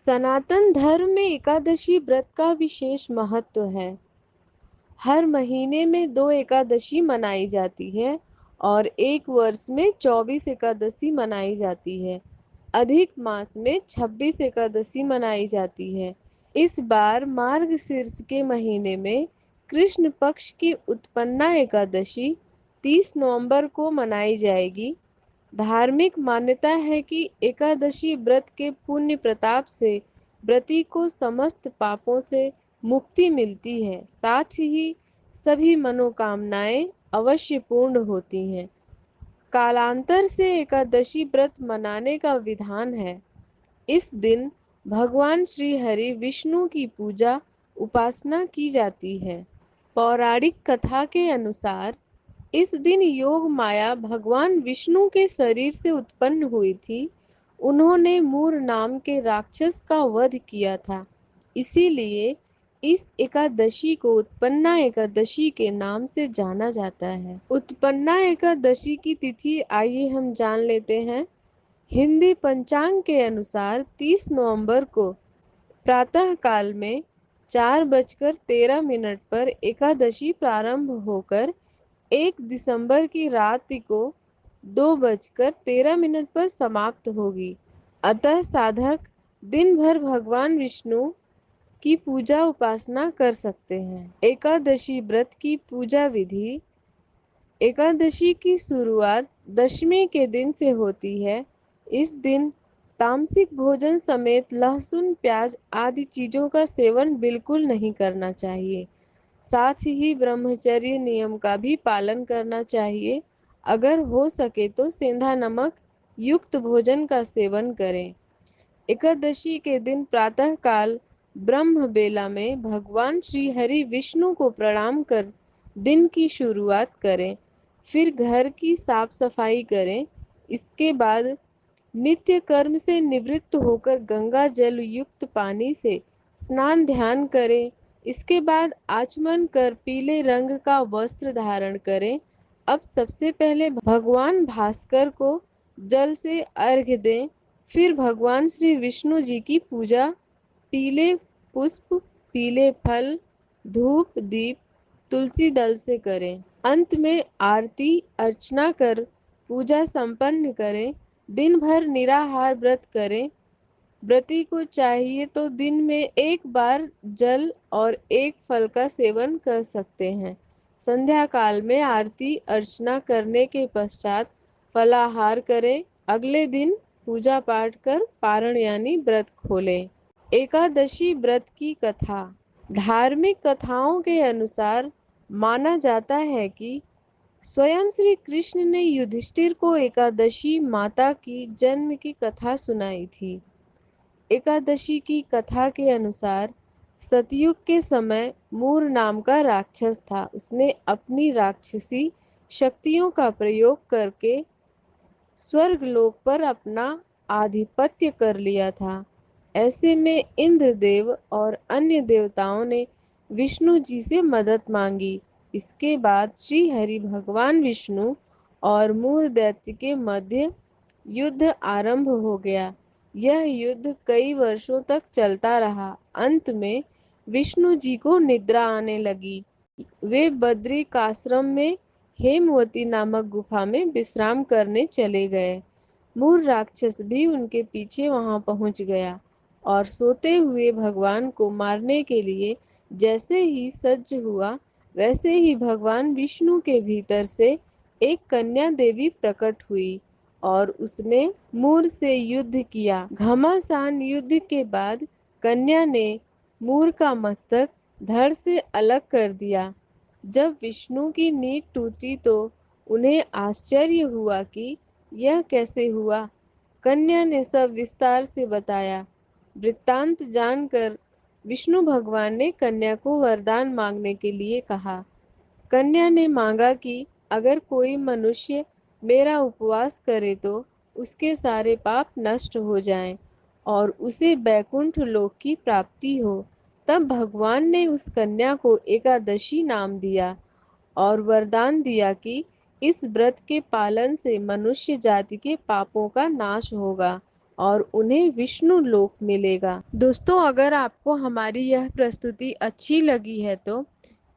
सनातन धर्म में एकादशी व्रत का विशेष महत्व है। हर महीने में 2 एकादशी मनाई जाती है और एक वर्ष में 24 एकादशी मनाई जाती है। अधिक मास में 26 एकादशी मनाई जाती है। इस बार मार्गशीर्ष के महीने में कृष्ण पक्ष की उत्पन्ना एकादशी 30 नवंबर को मनाई जाएगी। धार्मिक मान्यता है कि एकादशी व्रत के पुण्य प्रताप से व्रती को समस्त पापों से मुक्ति मिलती है, साथ ही सभी मनोकामनाएं अवश्य पूर्ण होती हैं। कालांतर से एकादशी व्रत मनाने का विधान है। इस दिन भगवान श्री हरि विष्णु की पूजा उपासना की जाती है। पौराणिक कथा के अनुसार इस दिन योग माया भगवान विष्णु के शरीर से उत्पन्न हुई थी। उन्होंने मूर नाम के राक्षस का वध किया था। इसीलिए इस एकादशी को उत्पन्ना एकादशी के नाम से जाना जाता है। उत्पन्ना एकादशी की तिथि आइए हम जान लेते हैं। हिंदी पंचांग के अनुसार 30 नवंबर को प्रातः काल में 4:13 पर एकादशी प्रारंभ होकर 1 दिसंबर की रात को 2:13 पर समाप्त होगी। अतः साधक दिन भर भगवान विष्णु की पूजा उपासना कर सकते हैं। एकादशी व्रत की पूजा विधि। एकादशी की शुरुआत दशमी के दिन से होती है। इस दिन तामसिक भोजन समेत लहसुन, प्याज आदि चीजों का सेवन बिल्कुल नहीं करना चाहिए। साथ ही ब्रह्मचर्य नियम का भी पालन करना चाहिए। अगर हो सके तो सेंधा नमक युक्त भोजन का सेवन करें। एकादशी के दिन प्रातः काल ब्रह्म बेला में भगवान श्री हरि विष्णु को प्रणाम कर दिन की शुरुआत करें। फिर घर की साफ सफाई करें। इसके बाद नित्य कर्म से निवृत्त होकर गंगा जल युक्त पानी से स्नान ध्यान करें। इसके बाद आचमन कर पीले रंग का वस्त्र धारण करें। अब सबसे पहले भगवान भास्कर को जल से अर्घ्य दें। फिर भगवान श्री विष्णु जी की पूजा पीले पुष्प, पीले फल, धूप, दीप, तुलसी दल से करें। अंत में आरती अर्चना कर पूजा संपन्न करें। दिन भर निराहार व्रत करें। व्रती को चाहिए तो दिन में एक बार जल और एक फल का सेवन कर सकते हैं। संध्या काल में आरती अर्चना करने के पश्चात फलाहार करें। अगले दिन पूजा पाठ कर पारण यानी व्रत खोलें। एकादशी व्रत की कथा। धार्मिक कथाओं के अनुसार माना जाता है कि स्वयं श्री कृष्ण ने युधिष्ठिर को एकादशी माता की जन्म की कथा सुनाई थी। एकादशी की कथा के अनुसार सतयुग के समय मूर नाम का राक्षस था। उसने अपनी राक्षसी शक्तियों का प्रयोग करके स्वर्ग लोक पर अपना आधिपत्य कर लिया था। ऐसे में इंद्रदेव और अन्य देवताओं ने विष्णु जी से मदद मांगी। इसके बाद श्री हरि भगवान विष्णु और मूर दैत्य के मध्य युद्ध आरंभ हो गया। यह युद्ध कई वर्षों तक चलता रहा। अंत में विष्णु जी को निद्रा आने लगी। वे बद्रिकाश्रम में हेमवती नामक गुफा में विश्राम करने चले गए। मूर राक्षस भी उनके पीछे वहां पहुंच गया और सोते हुए भगवान को मारने के लिए जैसे ही सज्ज हुआ, वैसे ही भगवान विष्णु के भीतर से एक कन्या देवी प्रकट हुई और उसने मूर से युद्ध किया। घमासान युद्ध के बाद कन्या ने मूर का मस्तक धड़ से अलग कर दिया। जब विष्णु की नींद टूटी तो उन्हें आश्चर्य हुआ कि यह कैसे हुआ। कन्या ने सब विस्तार से बताया। वृत्तांत जानकर विष्णु भगवान ने कन्या को वरदान मांगने के लिए कहा। कन्या ने मांगा कि अगर कोई मनुष्य मेरा उपवास करे तो उसके सारे पाप नष्ट हो जाएं और उसे बैकुंठ लोक की प्राप्ति हो। तब भगवान ने उस कन्या को एकादशी नाम दिया और वरदान दिया कि इस व्रत के पालन से मनुष्य जाति के पापों का नाश होगा और उन्हें विष्णु लोक मिलेगा। दोस्तों, अगर आपको हमारी यह प्रस्तुति अच्छी लगी है तो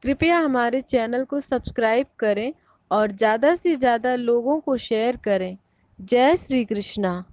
कृपया हमारे चैनल को सब्सक्राइब करें और ज़्यादा से ज़्यादा लोगों को शेयर करें। जय श्री कृष्णा।